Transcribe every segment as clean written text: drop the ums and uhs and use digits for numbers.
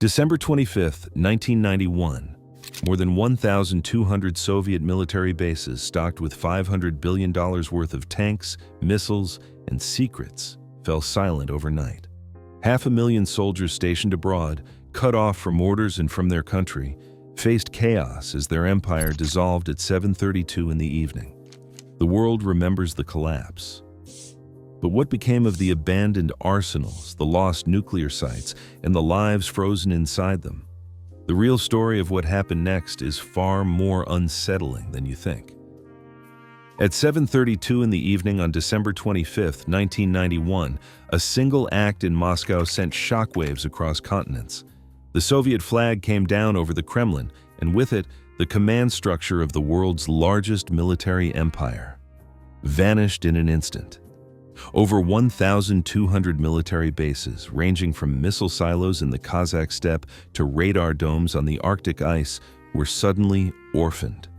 December 25, 1991. More than 1,200 Soviet military bases stocked with $500 billion worth of tanks, missiles, and secrets fell silent overnight. 500,000 soldiers stationed abroad, cut off from orders and from their country, faced chaos as their empire dissolved at 7:32 in the evening. The world remembers the collapse. But what became of the abandoned arsenals, the lost nuclear sites, and the lives frozen inside them? The real story of what happened next is far more unsettling than you think. At 7:32 in the evening on December 25, 1991, a single act in Moscow sent shockwaves across continents. The Soviet flag came down over the Kremlin, and with it, the command structure of the world's largest military empire vanished in an instant. Over 1,200 military bases, ranging from missile silos in the Kazakh steppe to radar domes on the Arctic ice, were suddenly orphaned.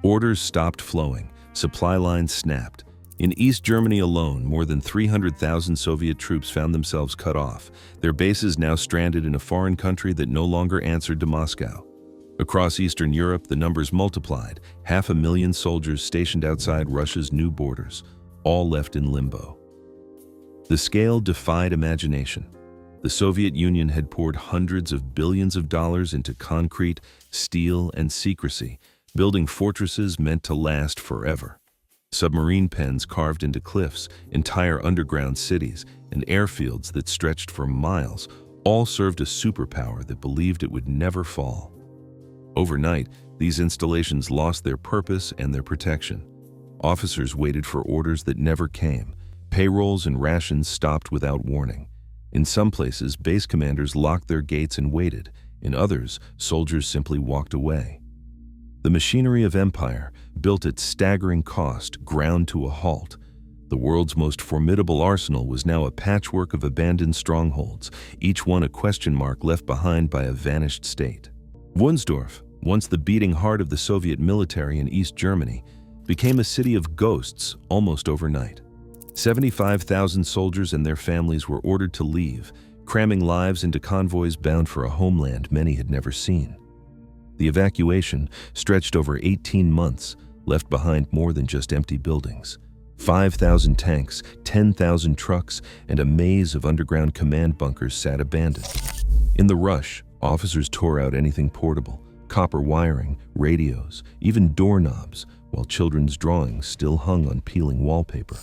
Orders stopped flowing, supply lines snapped. In East Germany alone, more than 300,000 Soviet troops found themselves cut off, their bases now stranded in a foreign country that no longer answered to Moscow. Across Eastern Europe, the numbers multiplied, 500,000 soldiers stationed outside Russia's new borders, all left in limbo. The scale defied imagination. The Soviet Union had poured hundreds of billions of dollars into concrete, steel, and secrecy, building fortresses meant to last forever. Submarine pens carved into cliffs, entire underground cities, and airfields that stretched for miles, all served a superpower that believed it would never fall. Overnight, these installations lost their purpose and their protection. Officers waited for orders that never came. Payrolls and rations stopped without warning. In some places, base commanders locked their gates and waited. In others, soldiers simply walked away. The machinery of empire, built at staggering cost, ground to a halt. The world's most formidable arsenal was now a patchwork of abandoned strongholds, each one a question mark left behind by a vanished state. Wunsdorf, once the beating heart of the Soviet military in East Germany, became a city of ghosts almost overnight. 75,000 soldiers and their families were ordered to leave, cramming lives into convoys bound for a homeland many had never seen. The evacuation stretched over 18 months, left behind more than just empty buildings. 5,000 tanks, 10,000 trucks, and a maze of underground command bunkers sat abandoned. In the rush, officers tore out anything portable, copper wiring, radios, even doorknobs, while children's drawings still hung on peeling wallpaper.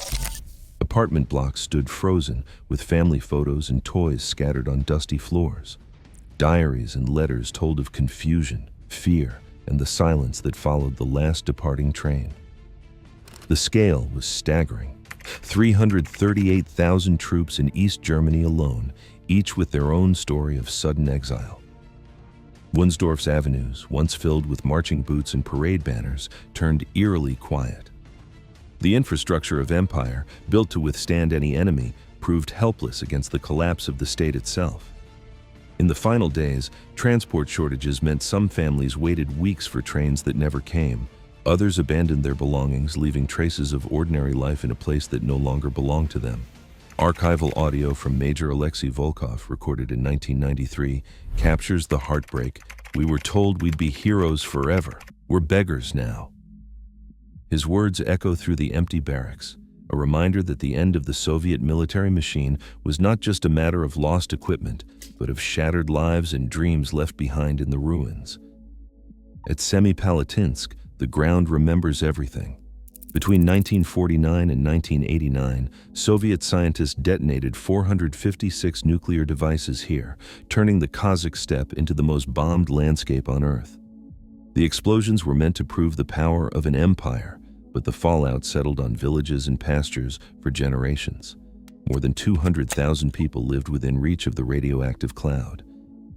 Apartment blocks stood frozen, with family photos and toys scattered on dusty floors. Diaries and letters told of confusion, fear, and the silence that followed the last departing train. The scale was staggering. 338,000 troops in East Germany alone, each with their own story of sudden exile. Wunsdorf's avenues, once filled with marching boots and parade banners, turned eerily quiet. The infrastructure of empire, built to withstand any enemy, proved helpless against the collapse of the state itself. In the final days, transport shortages meant some families waited weeks for trains that never came. Others abandoned their belongings, leaving traces of ordinary life in a place that no longer belonged to them. Archival audio from Major Alexei Volkov, recorded in 1993, captures the heartbreak. "We were told we'd be heroes forever. We're beggars now." His words echo through the empty barracks, a reminder that the end of the Soviet military machine was not just a matter of lost equipment, but of shattered lives and dreams left behind in the ruins. At Semipalatinsk, the ground remembers everything. Between 1949 and 1989, Soviet scientists detonated 456 nuclear devices here, turning the Kazakh steppe into the most bombed landscape on Earth. The explosions were meant to prove the power of an empire, but the fallout settled on villages and pastures for generations. More than 200,000 people lived within reach of the radioactive cloud.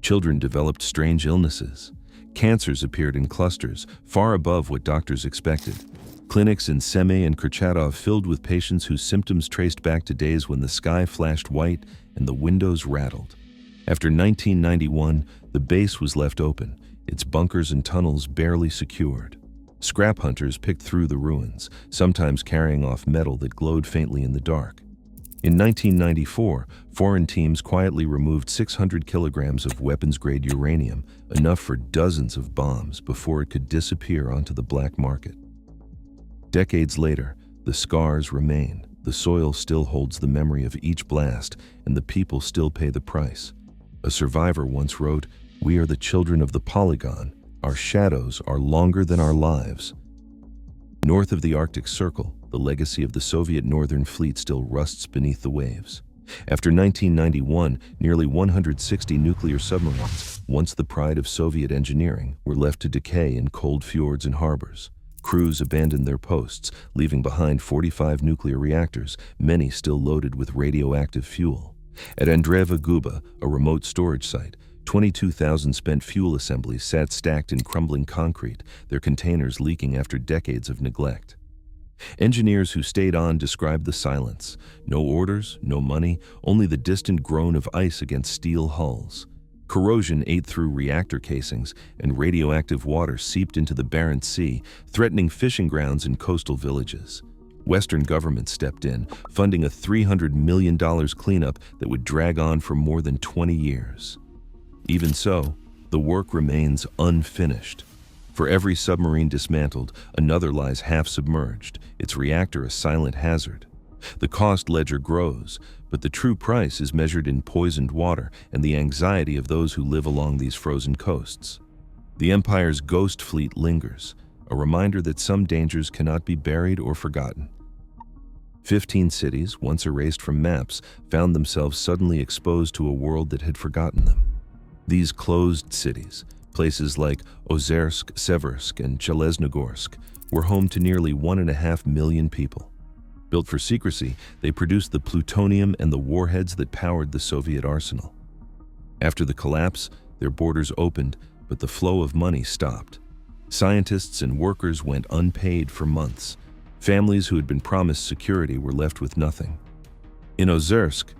Children developed strange illnesses. Cancers appeared in clusters, far above what doctors expected. Clinics in Semey and Kurchatov filled with patients whose symptoms traced back to days when the sky flashed white and the windows rattled. After 1991, the base was left open, its bunkers and tunnels barely secured. Scrap hunters picked through the ruins, sometimes carrying off metal that glowed faintly in the dark. In 1994, foreign teams quietly removed 600 kilograms of weapons-grade uranium, enough for dozens of bombs, before it could disappear onto the black market. Decades later, the scars remain. The soil still holds the memory of each blast, and the people still pay the price. A survivor once wrote, "We are the children of the polygon. Our shadows are longer than our lives." North of the Arctic Circle, the legacy of the Soviet Northern Fleet still rusts beneath the waves. After 1991, nearly 160 nuclear submarines, once the pride of Soviet engineering, were left to decay in cold fjords and harbors. Crews abandoned their posts, leaving behind 45 nuclear reactors, many still loaded with radioactive fuel. At Andreeva Guba, a remote storage site, 22,000 spent fuel assemblies sat stacked in crumbling concrete, their containers leaking after decades of neglect. Engineers who stayed on described the silence. No orders, no money, only the distant groan of ice against steel hulls. Corrosion ate through reactor casings, and radioactive water seeped into the Barents Sea, threatening fishing grounds and coastal villages. Western governments stepped in, funding a $300 million cleanup that would drag on for more than 20 years. Even so, the work remains unfinished. For every submarine dismantled, another lies half-submerged, its reactor a silent hazard. The cost ledger grows, but the true price is measured in poisoned water and the anxiety of those who live along these frozen coasts. The Empire's ghost fleet lingers, a reminder that some dangers cannot be buried or forgotten. 15 cities, once erased from maps, found themselves suddenly exposed to a world that had forgotten them. These closed cities, places like Ozersk, Seversk, and Zheleznogorsk, were home to nearly 1.5 million people. Built for secrecy, they produced the plutonium and the warheads that powered the Soviet arsenal. After the collapse, their borders opened, but the flow of money stopped. Scientists and workers went unpaid for months. Families who had been promised security were left with nothing. In Ozersk,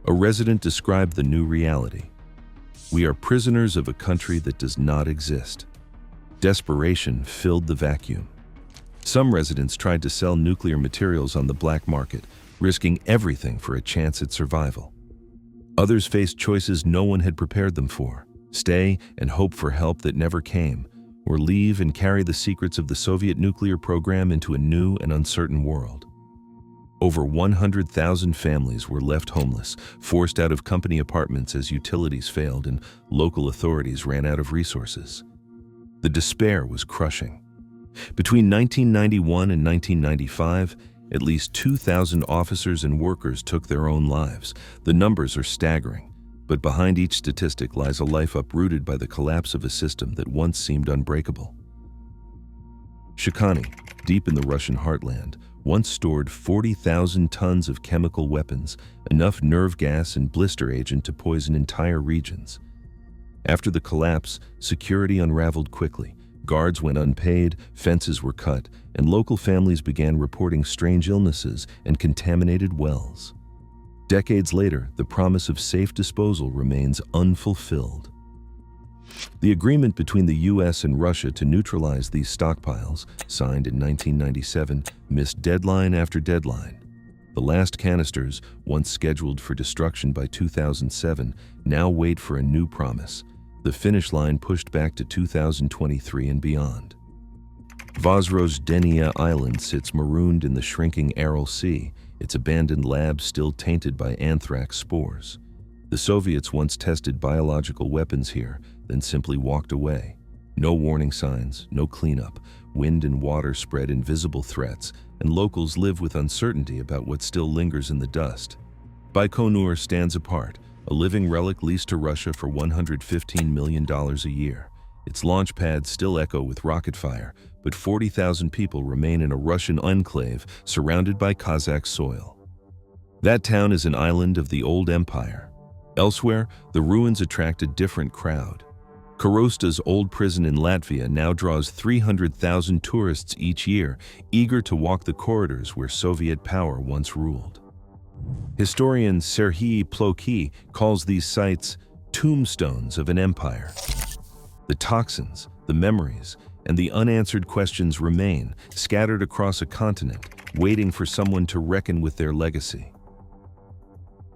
a resident described the new reality. "We are prisoners of a country that does not exist." Desperation filled the vacuum. Some residents tried to sell nuclear materials on the black market, risking everything for a chance at survival. Others faced choices no one had prepared them for: stay and hope for help that never came, or leave and carry the secrets of the Soviet nuclear program into a new and uncertain world. Over 100,000 families were left homeless, forced out of company apartments as utilities failed and local authorities ran out of resources. The despair was crushing. Between 1991 and 1995, at least 2,000 officers and workers took their own lives. The numbers are staggering, but behind each statistic lies a life uprooted by the collapse of a system that once seemed unbreakable. Shikani, deep in the Russian heartland, once stored 40,000 tons of chemical weapons, enough nerve gas and blister agent to poison entire regions. After the collapse, security unraveled quickly. Guards went unpaid, fences were cut, and local families began reporting strange illnesses and contaminated wells. Decades later, the promise of safe disposal remains unfulfilled. The agreement between the US and Russia to neutralize these stockpiles, signed in 1997, missed deadline after deadline. The last canisters, once scheduled for destruction by 2007, now wait for a new promise. The finish line pushed back to 2023 and beyond. Vozdrozhdeniya Island sits marooned in the shrinking Aral Sea, its abandoned lab still tainted by anthrax spores. The Soviets once tested biological weapons here, then simply walked away. No warning signs, no cleanup. Wind and water spread invisible threats, and locals live with uncertainty about what still lingers in the dust. Baikonur stands apart, a living relic leased to Russia for $115 million a year. Its launch pads still echo with rocket fire, but 40,000 people remain in a Russian enclave surrounded by Kazakh soil. That town is an island of the old empire. Elsewhere, the ruins attract a different crowd. Korosta's old prison in Latvia now draws 300,000 tourists each year, eager to walk the corridors where Soviet power once ruled. Historian Serhiy Plokhy calls these sites tombstones of an empire. The toxins, the memories, and the unanswered questions remain, scattered across a continent, waiting for someone to reckon with their legacy.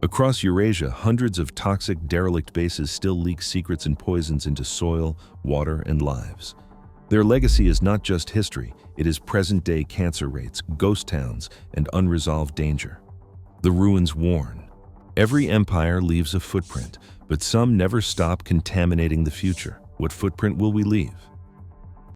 Across Eurasia, hundreds of toxic, derelict bases still leak secrets and poisons into soil, water, and lives. Their legacy is not just history, it is present-day cancer rates, ghost towns, and unresolved danger. The ruins warn. Every empire leaves a footprint, but some never stop contaminating the future. What footprint will we leave?